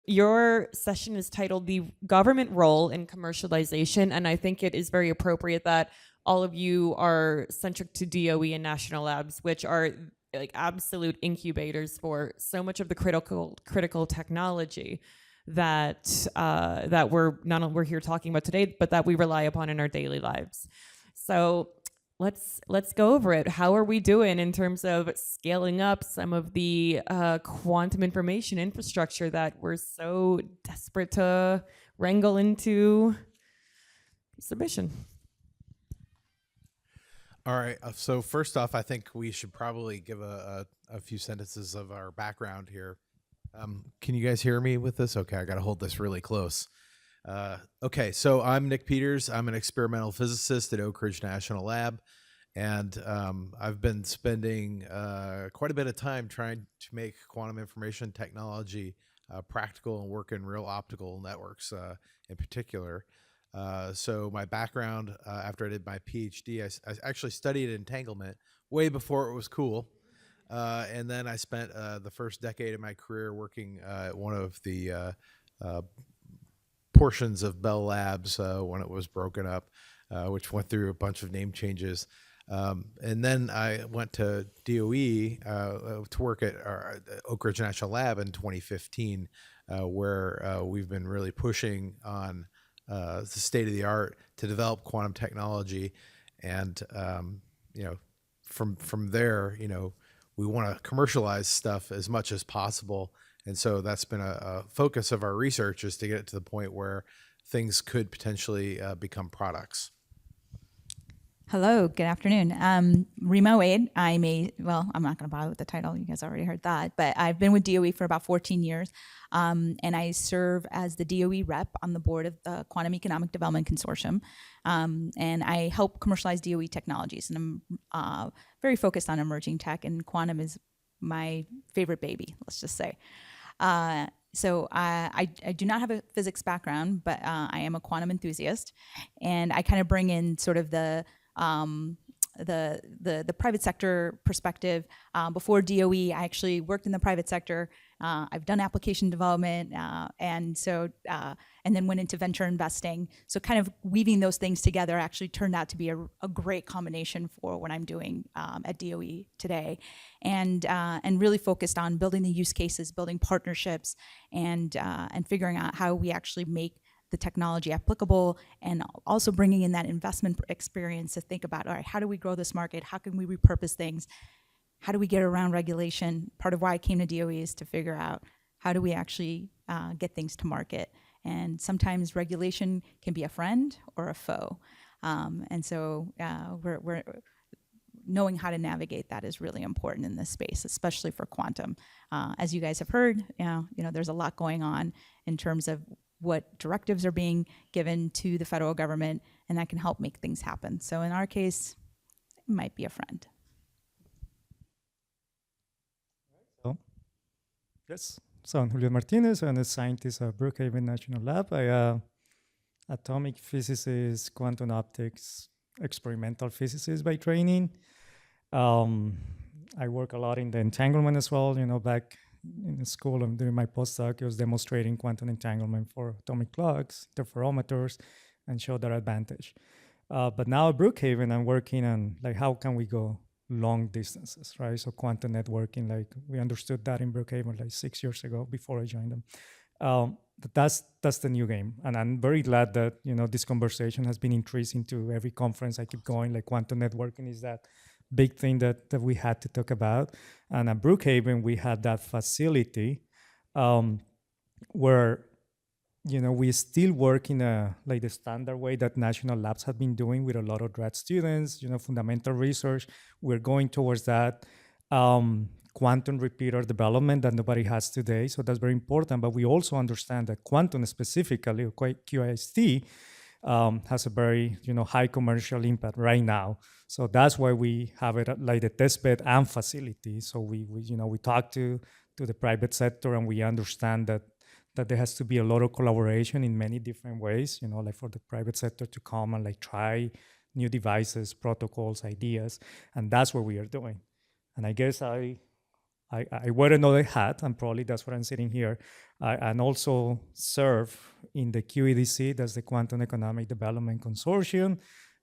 Your session is titled The Government Role in Commercialization, and I think it is very appropriate that all of you are centric to DOE and national labs, which are like absolute incubators for so much of the critical technology that that we're here talking about today, but that we rely upon in our daily lives. So let's go over it. How are we doing in terms of scaling up some of the quantum information infrastructure that we're so desperate to wrangle into submission? All right. So first off, I think we should probably give a few sentences of our background here. Can you guys hear me with this? Okay, I got to hold this really close. Okay, so I'm Nick Peters. I'm an experimental physicist at Oak Ridge National Lab, and I've been spending quite a bit of time trying to make quantum information technology practical and work in real optical networks in particular. So my background, after I did my PhD, I actually studied entanglement way before it was cool. And then I spent the first decade of my career working at one of the portions of Bell Labs when it was broken up, which went through a bunch of name changes. And then I went to DOE to work at our Oak Ridge National Lab in 2015, where we've been really pushing on the state of the art to develop quantum technology. And, from there, we want to commercialize stuff as much as possible. And so that's been a focus of our research, is to get it to the point where things could potentially become products. Hello, good afternoon. Rima Oueid. I'm not going to bother with the title. You guys already heard that. But I've been with DOE for about 14 years, and I serve as the DOE rep on the board of the Quantum Economic Development Consortium. And I help commercialize DOE technologies. And I'm very focused on emerging tech, and quantum is my favorite baby, let's just say. So I do not have a physics background, but I am a quantum enthusiast. And I kind of bring in sort of the private sector perspective. Before DOE, I actually worked in the private sector. I've done application development, and then went into venture investing. So kind of weaving those things together actually turned out to be a great combination for what I'm doing at DOE today, and really focused on building the use cases, building partnerships, and figuring out how we actually make the technology applicable, and also bringing in that investment experience to think about, all right, how do we grow this market? How can we repurpose things? How do we get around regulation? Part of why I came to DOE is to figure out how do we actually get things to market. And sometimes regulation can be a friend or a foe. And so we're knowing how to navigate that is really important in this space, especially for quantum. As you guys have heard, there's a lot going on in terms of what directives are being given to the federal government, and that can help make things happen. So in our case, it might be a friend. So I'm Julian Martinez. I'm a scientist at Brookhaven National Lab. I'm atomic physicist, quantum optics, experimental physicist by training. I work a lot in the entanglement as well. Back in school and during my postdoc, I was demonstrating quantum entanglement for atomic clocks, interferometers, and showed their advantage. But now at Brookhaven, I'm working on how can we go long distances, right? So quantum networking, we understood that in Brookhaven 6 years ago before I joined them. But that's the new game, and I'm very glad that this conversation has been increasing to every conference I keep going. Quantum networking is that big thing that we had to talk about. And at Brookhaven, we had that facility where, we still work in the standard way that national labs have been doing with a lot of grad students, fundamental research. We're going towards that quantum repeater development that nobody has today. So that's very important. But we also understand that quantum specifically, QEDC, has a very high commercial impact right now. So that's why we have it like the testbed and facility. So we talk to the private sector, and we understand that there has to be a lot of collaboration in many different ways, for the private sector to come and try new devices, protocols, ideas, and that's what we are doing. And I guess I I wear another hat, and probably that's why I'm sitting here, and also serve in the QEDC, that's the Quantum Economic Development Consortium.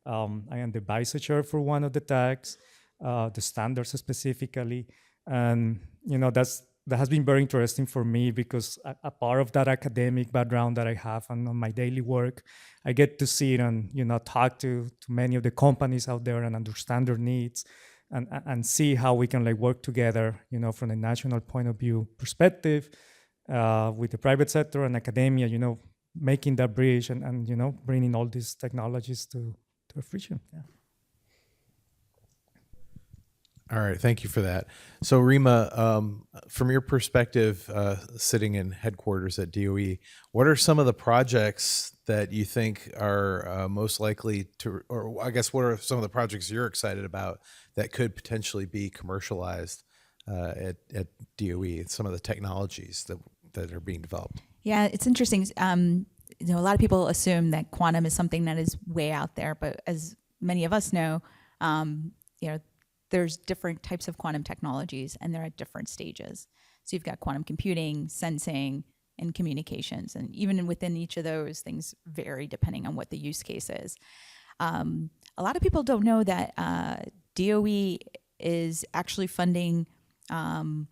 I am the vice chair for one of the TACs, the standards specifically, and that has been very interesting for me because a part of that academic background that I have and on my daily work, I get to see it and talk to many of the companies out there and understand their needs and see how we can work together, from a national point of view perspective with the private sector and academia, making that bridge and bringing all these technologies to fruition. Yeah. All right, thank you for that. So Rima, from your perspective, sitting in headquarters at DOE, what are some of the projects that you think are most likely to, or I guess what are some of the projects you're excited about that could potentially be commercialized at DOE, some of the technologies that are being developed? Yeah, it's interesting. A lot of people assume that quantum is something that is way out there, but as many of us know, there's different types of quantum technologies and they're at different stages. So you've got quantum computing, sensing, and communications. And even within each of those, things vary depending on what the use case is. A lot of people don't know that DOE is actually funding quantum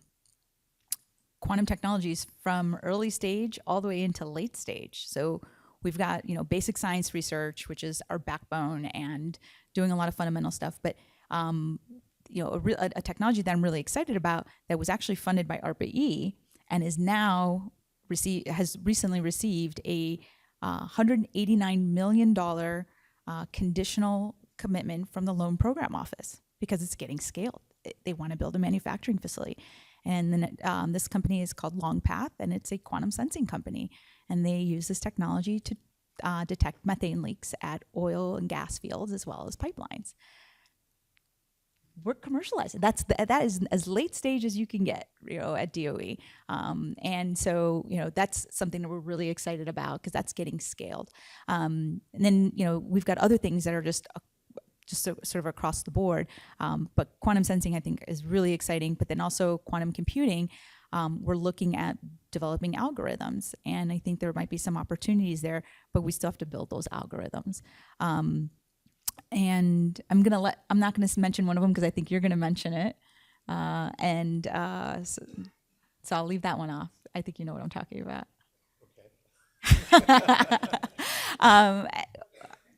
technologies from early stage all the way into late stage. So we've got, basic science research, which is our backbone and doing a lot of fundamental stuff. But a technology that I'm really excited about that was actually funded by ARPA-E and is now has recently received a $189 million conditional commitment from the Loan Program Office because it's getting scaled. They want to build a manufacturing facility. And then this company is called LongPath, and it's a quantum sensing company. And they use this technology to detect methane leaks at oil and gas fields as well as pipelines. We're commercializing. That is as late stage as you can get, at DOE. And so, that's something that we're really excited about because that's getting scaled. And then, we've got other things that are just sort of across the board. But quantum sensing, I think, is really exciting. But then also quantum computing, we're looking at developing algorithms. And I think there might be some opportunities there, but we still have to build those algorithms. And I'm not going to mention one of them because I think you're going to mention it. So I'll leave that one off. I think you know what I'm talking about. Okay.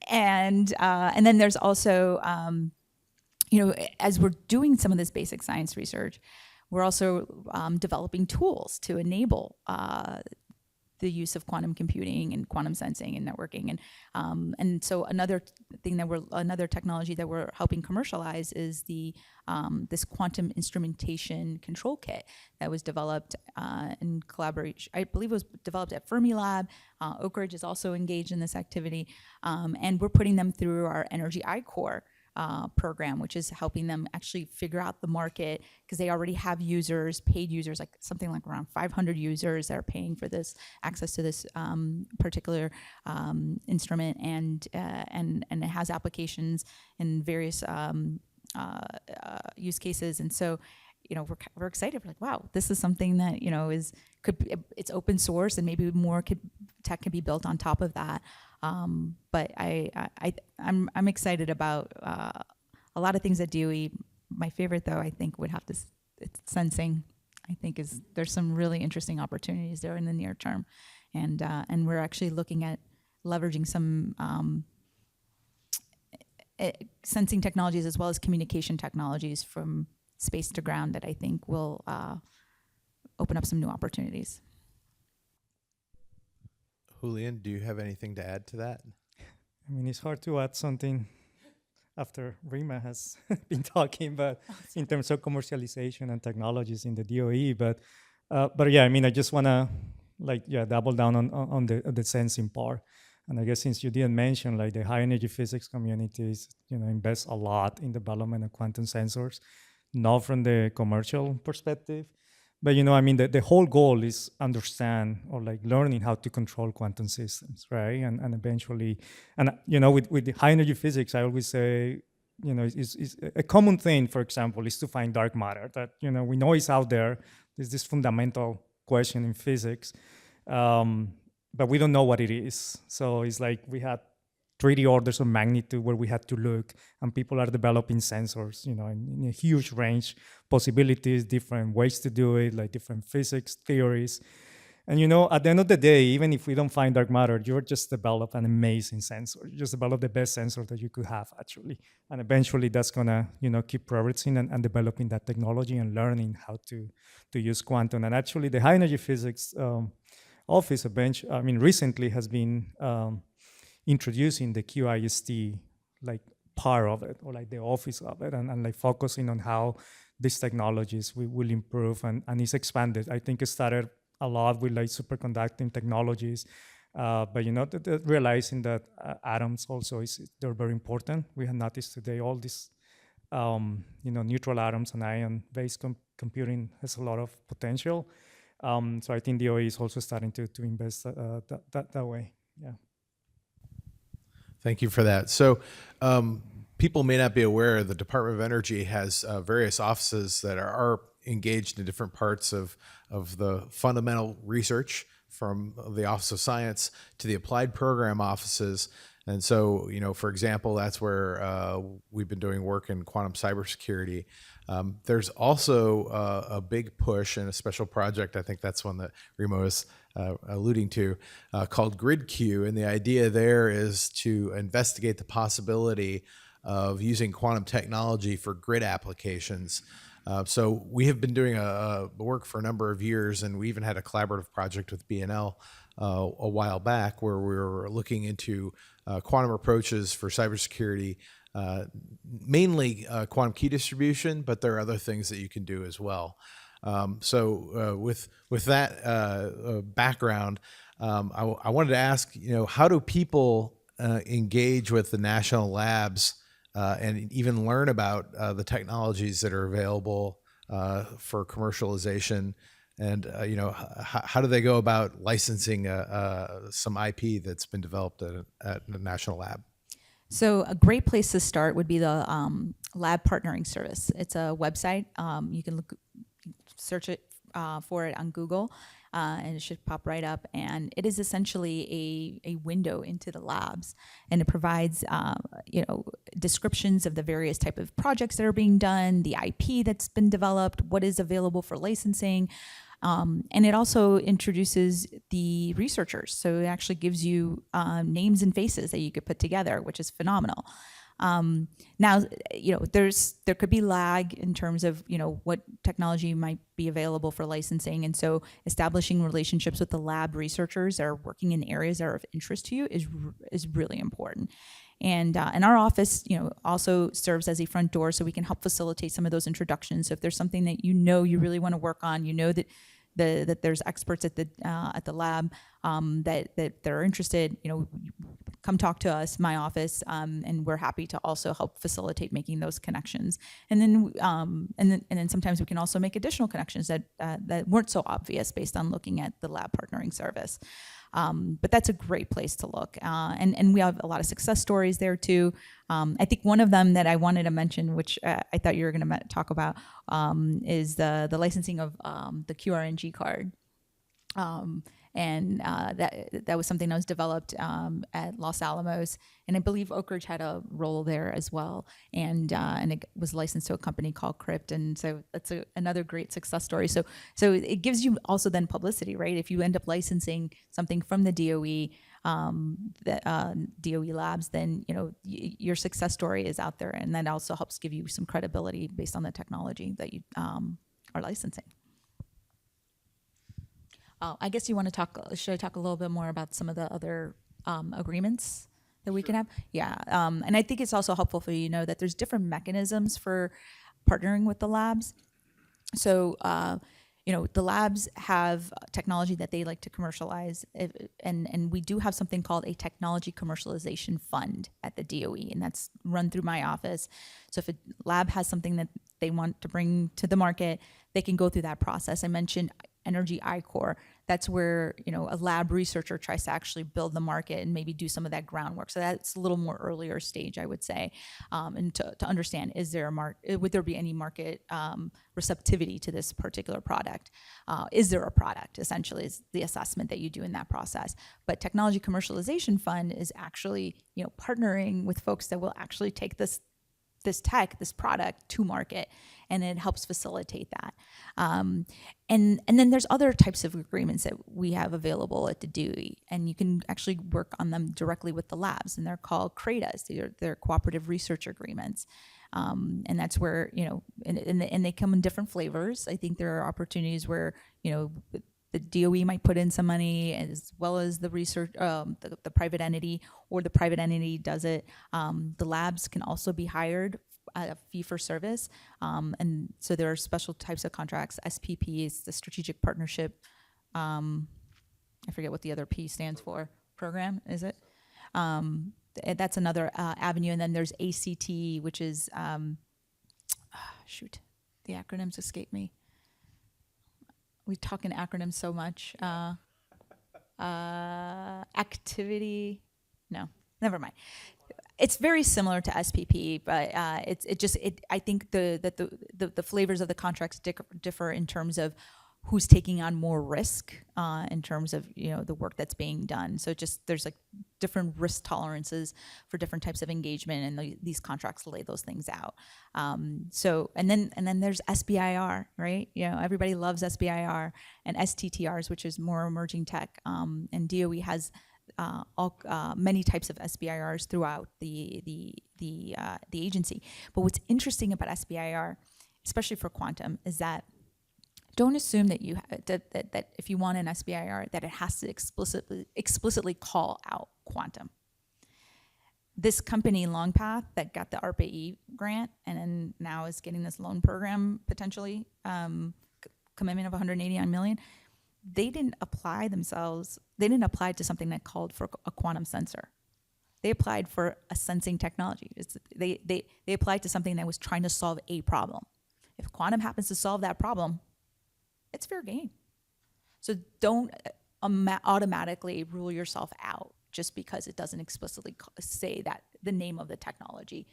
And then there's also, as we're doing some of this basic science research, we're also developing tools to enable the use of quantum computing and quantum sensing and networking. And so another technology that we're helping commercialize is this quantum instrumentation control kit that was developed in collaboration. I believe it was developed at Fermilab. Oak Ridge is also engaged in this activity. And we're putting them through our Energy I-Core program, which is helping them actually figure out the market because they already have users, paid users, like something like around 500 users that are paying for this access to this particular instrument, and it has applications in various use cases. And so, we're excited. We're like, wow, this is something that it's open source, and maybe more tech can be built on top of that. But I'm excited about a lot of things at DOE. My favorite, though, I think it's sensing. I think there's some really interesting opportunities there in the near term, and we're actually looking at leveraging some sensing technologies as well as communication technologies from space to ground that I think will open up some new opportunities. Julian, do you have anything to add to that? I mean, it's hard to add something after Rima has been talking, but in terms of commercialization and technologies in the DOE. But yeah, I mean, I just want to double down on the sensing part. And I guess since you didn't mention, the high energy physics communities, invest a lot in development of quantum sensors, not from the commercial perspective. But, the whole goal is understand or learning how to control quantum systems, right? And eventually, with the high energy physics, I always say is a common thing, for example, is to find dark matter that, we know is out there. There's this fundamental question in physics, but we don't know what it is. So it's like we had 3D orders of magnitude where we had to look, and people are developing sensors, in a huge range, possibilities, different ways to do it, like different physics theories. And at the end of the day, even if we don't find dark matter, you're just develop an amazing sensor. You just develop the best sensor that you could have, actually. And eventually that's gonna, keep progressing and developing that technology and learning how to use quantum. And actually the high energy physics office recently has been introducing the QEDC like part of it, or like the office of it, and like focusing on how these technologies will improve, and it's expanded. I think it started a lot with like superconducting technologies, but realizing that atoms also they're very important. We have noticed today all these neutral atoms and ion-based computing has a lot of potential. So I think DOE is also starting to invest that way. Yeah. Thank you for that. So people may not be aware the Department of Energy has various offices that are engaged in different parts of the fundamental research, from the Office of Science to the applied program offices. And so, for example, that's where we've been doing work in quantum cybersecurity. There's also a big push and a special project, I think that's one that Rima was alluding to, called GridQ. And the idea there is to investigate the possibility of using quantum technology for grid applications. So we have been doing work for a number of years, and we even had a collaborative project with BNL a while back where we were looking into quantum approaches for cybersecurity, mainly quantum key distribution, but there are other things that you can do as well. So with that background, I wanted to ask, how do people engage with the national labs and even learn about the technologies that are available for commercialization? And how do they go about licensing some IP that's been developed at the national lab? So a great place to start would be the Lab Partnering Service. It's a website. You can search it for it on Google, and it should pop right up. And it is essentially a window into the labs, and it provides descriptions of the various type of projects that are being done, the IP that's been developed, what is available for licensing. And it also introduces the researchers. So it actually gives you names and faces that you could put together, which is phenomenal. Now, there could be lag in terms of, what technology might be available for licensing. And so establishing relationships with the lab researchers that are working in areas that are of interest to you is really important. And our office, also serves as a front door, so we can help facilitate some of those introductions. So if there's something that you really want to work on, that there's experts at the lab that are interested, come talk to us, my office, and we're happy to also help facilitate making those connections. And then sometimes we can also make additional connections that weren't so obvious based on looking at the Lab Partnering Service. But that's a great place to look. And we have a lot of success stories there too. I think one of them that I wanted to mention, which I thought you were going to talk about, is the licensing of the QRNG card. And that was something that was developed at Los Alamos, and I believe Oak Ridge had a role there as well. And it was licensed to a company called Crypt, and so that's another great success story. So it gives you also then publicity, right? If you end up licensing something from the DOE, DOE labs, then your success story is out there, and that also helps give you some credibility based on the technology that you are licensing. I guess you want to talk. Should I talk a little bit more about some of the other agreements that we can have? Yeah, and I think it's also helpful for you to know that there's different mechanisms for partnering with the labs. So, the labs have technology that they like to commercialize, and we do have something called a technology commercialization fund at the DOE, and that's run through my office. So if a lab has something that they want to bring to the market, they can go through that process. I mentioned Energy I-Core. that's where, you know, a lab researcher tries to actually build the market and maybe do some of that groundwork. So that's a little more earlier stage, I would say, and to understand, is there a would there be any market receptivity to this particular product? Is there a product, essentially, is the assessment that you do in that process. But Technology Commercialization Fund is actually, you know, partnering with folks that will actually take this tech, this product to market, and it helps facilitate that. And then there's other types of agreements that we have available at the DOE, and you can actually work on them directly with the labs, and they're called CRADAs. They're cooperative research agreements. And that's where, you know, and they come in different flavors. I think there are opportunities where, you know, the DOE might put in some money as well as the research, the private entity, or the private entity does it. The labs can also be hired at a fee for service. And so there are special types of contracts. SPP is the Strategic Partnership. I forget what the other P stands for. Program, is it? That's another avenue. And then there's ACT, which is, shoot, the acronyms escape me. We talk in acronyms so much. Activity, no, never mind. It's very similar to SPP, but I think the flavors of the contracts differ in terms of who's taking on more risk in terms of, you know, the work that's being done. So just there's like different risk tolerances for different types of engagement, and these contracts lay those things out. So and then there's SBIR, right? You know, everybody loves SBIR, and STTRs, which is more emerging tech, and DOE has many types of SBIRs throughout the agency. But what's interesting about SBIR, especially for quantum, is that don't assume that that if you want an SBIR, that it has to explicitly call out quantum. This company, Longpath, that got the ARPA-E grant and then now is getting this loan program potentially, commitment of $189 million, they didn't apply to something that called for a quantum sensor. They applied for a sensing technology. They applied to something that was trying to solve a problem. If quantum happens to solve that problem, it's fair game. So don't automatically rule yourself out just because it doesn't explicitly say that the name of the technology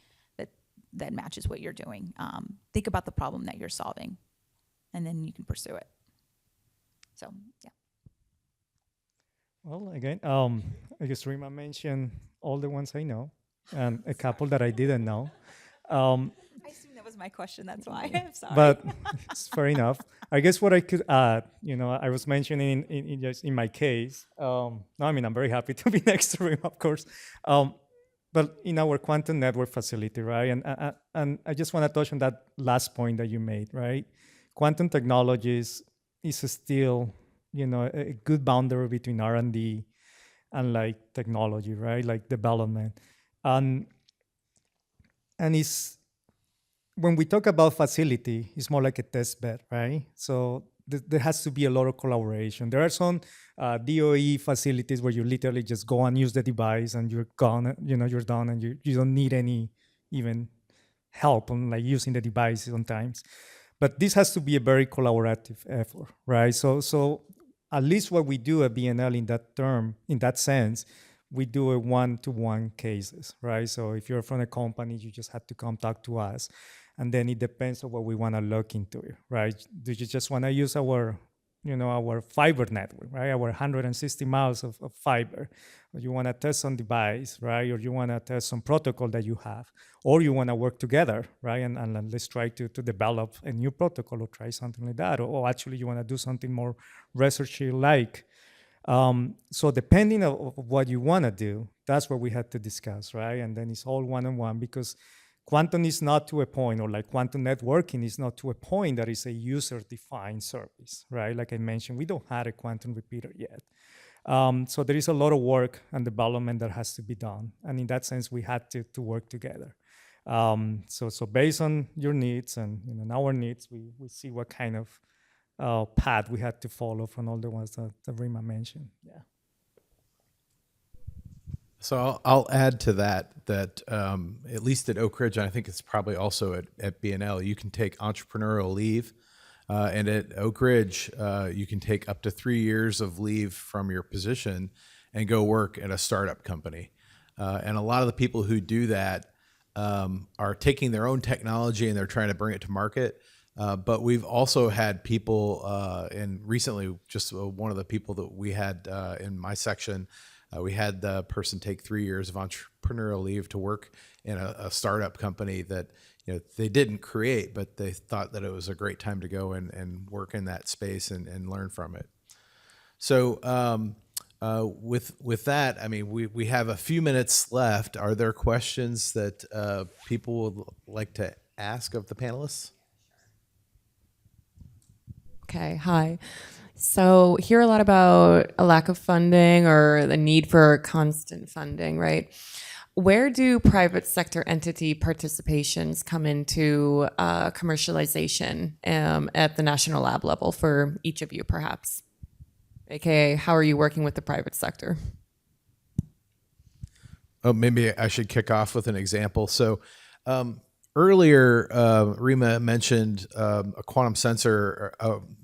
that matches what you're doing. Think about the problem that you're solving, and then you can pursue it. So, yeah. Well, again, I guess Rima mentioned all the ones I know, and a couple that I didn't know. I assume that was my question, that's why. I'm sorry. But it's fair enough. I guess what I could add, you know, I was mentioning in my case, no, I mean, I'm very happy to be next to him, of course. But in our quantum network facility, right? And I just want to touch on that last point that you made, right? Quantum technologies is still, you know, a good boundary between R&D and like technology, right? Like development. And it's, when we talk about facility, it's more like a test bed, right? So there has to be a lot of collaboration. There are some DOE facilities where you literally just go and use the device and you're gone, you know, you're done, and you don't need any even help on like using the device sometimes. But this has to be a very collaborative effort, right? So at least what we do at BNL in that sense, we do a one-to-one cases, right? So if you're from a company, you just have to come talk to us. And then it depends on what we want to look into, right? Do you just want to use our fiber network, right? Our 160 miles of fiber. Or you want to test some device, right? Or you want to test some protocol that you have. Or you want to work together, right? And let's try to develop a new protocol or try something like that. Or actually you want to do something more research-like. So depending on what you want to do, that's what we had to discuss, right? And then it's all one-on-one, because quantum is not to a point, or like quantum networking is not to a point that is a user-defined service, right? Like I mentioned, we don't have a quantum repeater yet. So there is a lot of work and development that has to be done. And in that sense, we had to work together. So based on your needs and our needs, we see what kind of path we had to follow from all the ones that Rima mentioned. Yeah. So I'll add to that at least at Oak Ridge, and I think it's probably also at BNL, you can take entrepreneurial leave And at Oak Ridge, you can take up to 3 years of leave from your position and go work at a startup company. And a lot of the people who do that are taking their own technology and they're trying to bring it to market. But we've also had people, and recently, just one of the people that we had in my section, we had the person take 3 years of entrepreneurial leave to work in a startup company that they didn't create, but they thought that it was a great time to go and work in that space and learn from it. So with that, I mean, we have a few minutes left. Are there questions that people would like to ask of the panelists? Okay, hi. So hear a lot about a lack of funding or the need for constant funding, right? Where do private sector entity participations come into commercialization at the national lab level for each of you, perhaps? AKA, how are you working with the private sector? Oh, maybe I should kick off with an example. So earlier, Rima mentioned a quantum sensor.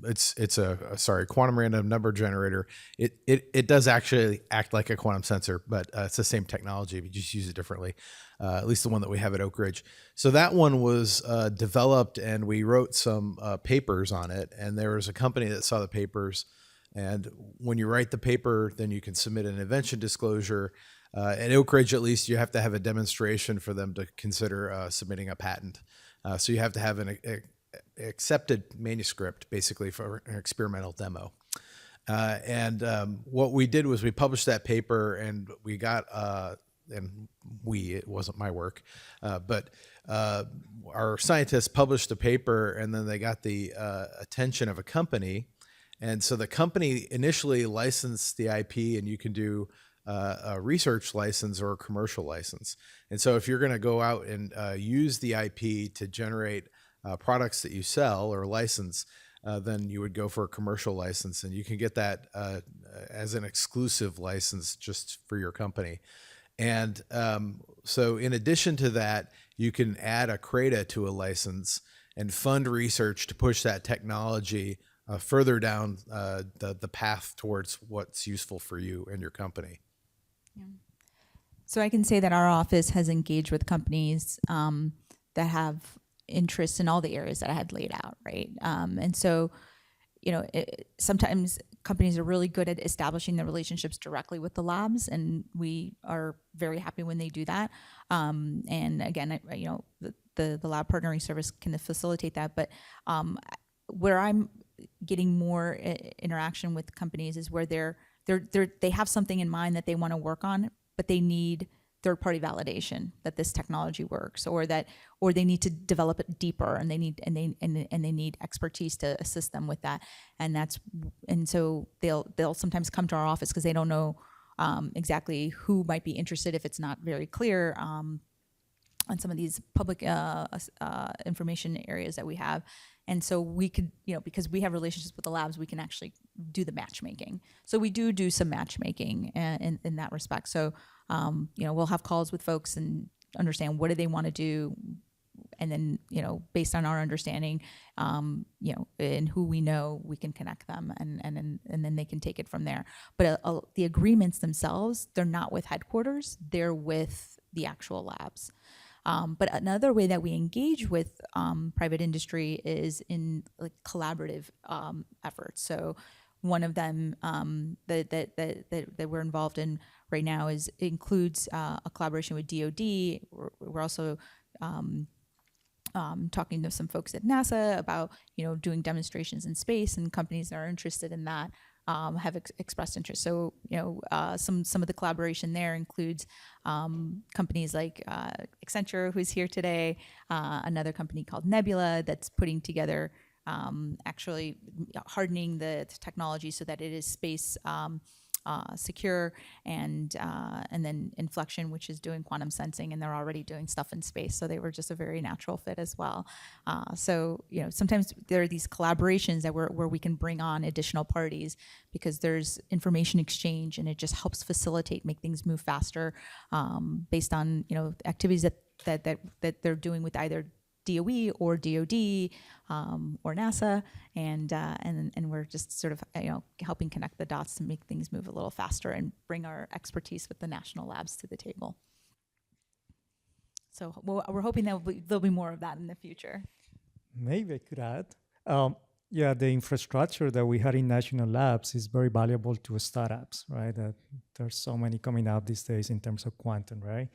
It's a quantum random number generator. It does actually act like a quantum sensor, but it's the same technology. We just use it differently. At least the one that we have at Oak Ridge. So that one was developed, and we wrote some papers on it. And there was a company that saw the papers. And when you write the paper, then you can submit an invention disclosure. At Oak Ridge, at least, you have to have a demonstration for them to consider submitting a patent. So you have to have an accepted manuscript, basically, for an experimental demo. What we did was we published that paper, and we got, it wasn't my work, but our scientists published a paper, and then they got the attention of a company. And so the company initially licensed the IP, and you can do a research license or a commercial license. And so if you're going to go out and use the IP to generate products that you sell or license, then you would go for a commercial license, and you can get that as an exclusive license just for your company. And so in addition to that, you can add a CRADA to a license and fund research to push that technology further down the path towards what's useful for you and your company. Yeah. So I can say that our office has engaged with companies that have interests in all the areas that I had laid out, right? And so, sometimes companies are really good at establishing the relationships directly with the labs, and we are very happy when they do that. And again, the lab partnering service can facilitate that. But where I'm getting more interaction with companies is where they have something in mind that they want to work on, but they need third-party validation that this technology works, or they need to develop it deeper, and they need expertise to assist them with that. And so they'll sometimes come to our office because they don't know exactly who might be interested if it's not very clear on some of these public information areas that we have. And so we could, because we have relationships with the labs, we can actually do the matchmaking. So we do some matchmaking in that respect. So, we'll have calls with folks and understand what do they want to do. And then, based on our understanding, and who we know, we can connect them, and then they can take it from there. But the agreements themselves, they're not with headquarters, they're with the actual labs. But another way that we engage with private industry is in collaborative efforts. So one of them that we're involved in right now includes a collaboration with DOD. We're also talking to some folks at NASA about doing demonstrations in space, and companies that are interested in that have expressed interest. So some of the collaboration there includes companies like Accenture, who's here today, another company called Nebula that's putting together actually hardening the technology so that it is space secure, and then Inflection, which is doing quantum sensing, and they're already doing stuff in space, so they were just a very natural fit as well. So sometimes there are these collaborations that where we can bring on additional parties because there's information exchange, and it just helps facilitate, make things move faster, based on activities that they're doing with either DOE or DOD or NASA, and we're just sort of helping connect the dots to make things move a little faster and bring our expertise with the national labs to the table. So we're hoping that there'll be more of that in the future. Maybe I could add. Yeah, the infrastructure that we had in national labs is very valuable to startups, right? There's so many coming out these days in terms of quantum, right?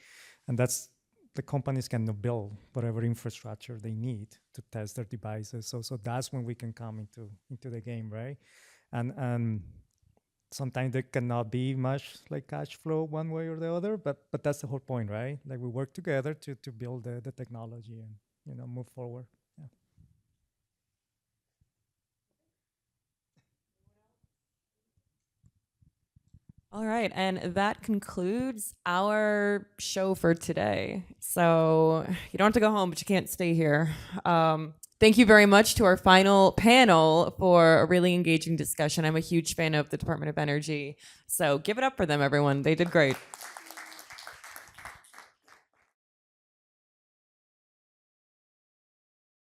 And that's the companies can build whatever infrastructure they need to test their devices. So that's when we can come into the game, right? And sometimes there cannot be much like cash flow one way or the other, but that's the whole point, right? Like we work together to build the technology and move forward. Yeah. All right, and that concludes our show for today. So you don't have to go home, but you can't stay here. Thank you very much to our final panel for a really engaging discussion. I'm a huge fan of the Department of Energy, so give it up for them, everyone. They did great.